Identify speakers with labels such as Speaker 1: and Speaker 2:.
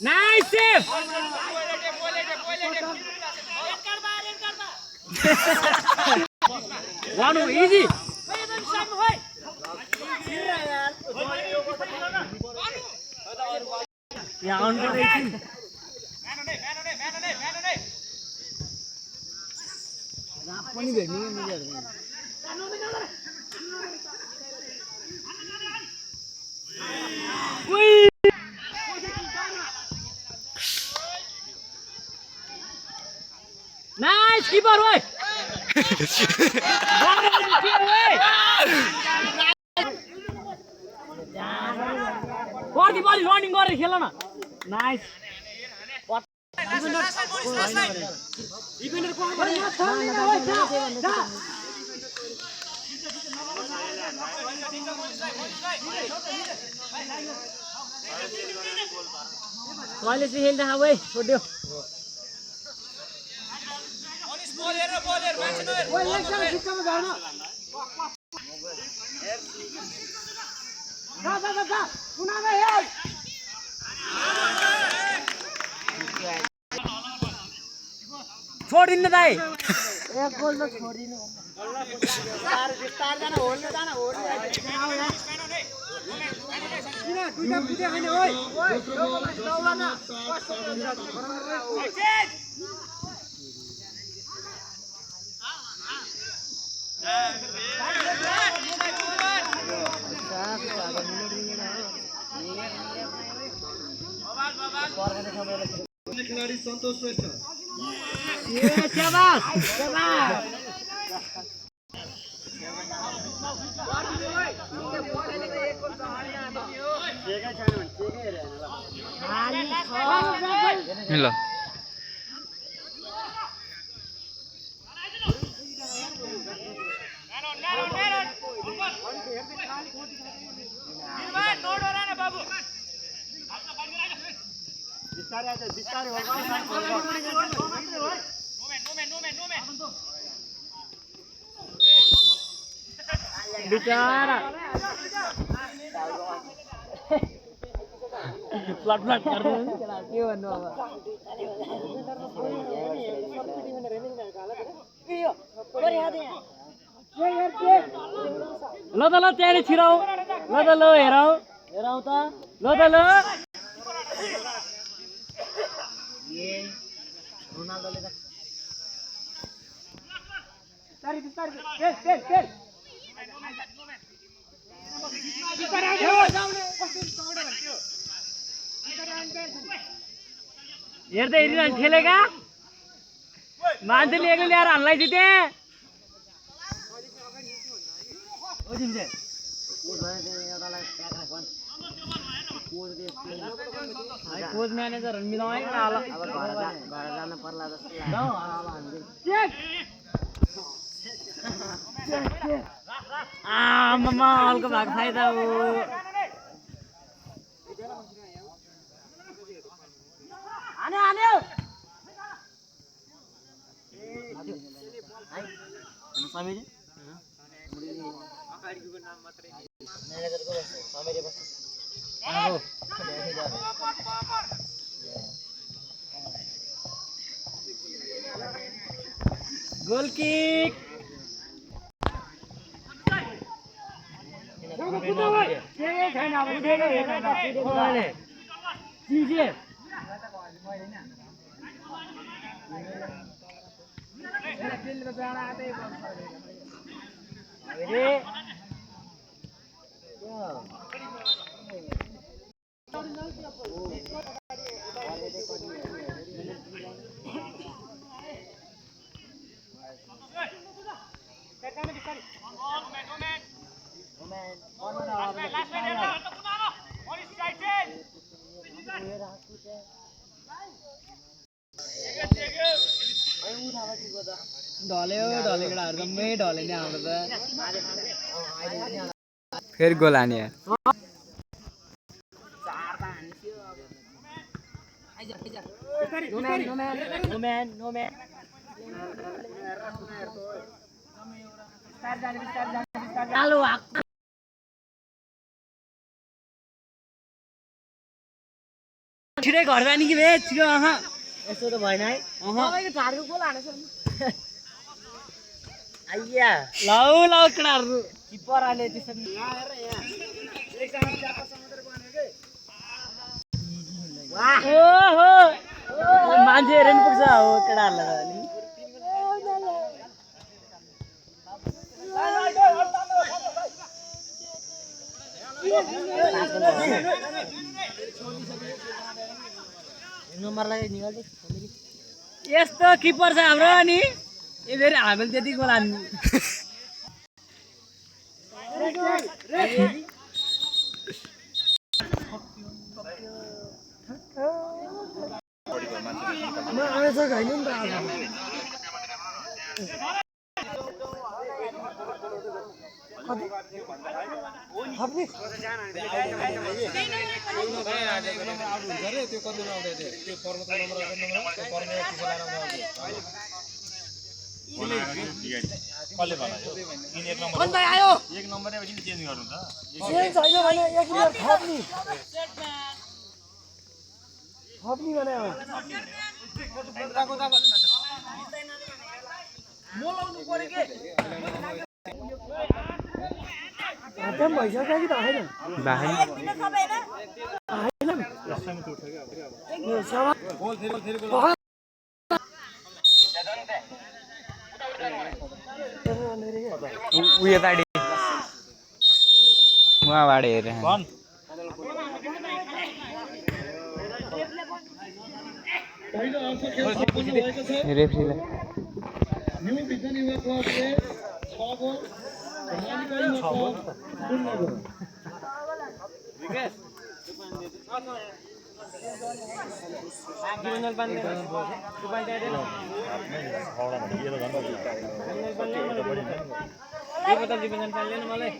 Speaker 1: Nice save! One easy. Yeah, on the 18. Nice keeper, boy. For the ball running gore khela na. Nice. Toilet se खेल्दा है भाई छोड्यो छोड़ दिन दाई एक गोल तो छोड़ दिन विस्तार जाना होल्ने जाना दुईटा पुगे हैन ओइ दौला न
Speaker 2: खिलाड़ी संतोष श्रेष्ठ
Speaker 1: ये शाबाश शाबाश
Speaker 3: ल
Speaker 1: बिचारा फ्लट फ्लट कर दो के भन्नु अब ल त ल त्यहाँ छिराउ ल त ल हेराउ हेराउ त ल त ल ये रोनाल्डोले त तारी तेल तेल हेर्दै हेरिरहनु खेलेका मान्छेले एक्लै ल्याएर हामीलाई जिते कोच म्यानेजर मिलाउनु होला घर जान पर्ला आमा हल्को भएको फाइदा हो हाने हाने समीर अगाडिको नाम मात्रै म्यानेजरको बस्छ समीर बस्छ आगो गोल किक ढल्यो ढलेकोहरू जम्मै ढले नि हाम्रो त फेरि गोल हाने छिटै घर जाने कि बे छिटो यस्तो त भएन है आइया लाउ लाउ केटाहरु किपर आले त्यसरी वाह ओहो मान्छे हेर्न पुग्छ हो केटाहरुलाई नम्बरलाई निकाल्दै यस्तो किपर छ हाम्रो अनि ए फेरि हामीले त्यति गोल हान्नु म आएछ हैन नि त
Speaker 2: कसले बनायो इन एक नम्बर
Speaker 1: आयो
Speaker 2: एक नम्बरै पनि चेन्ज गर्नु त
Speaker 1: चेन्ज छैन भने एक नम्बर थप्नी भने मोलाउनु पर्यो के आtem भइसक्यो कि त हैन बाहेन उयो ताडी उहाँबाट हेरेँ रेफ्रीलाई मलाई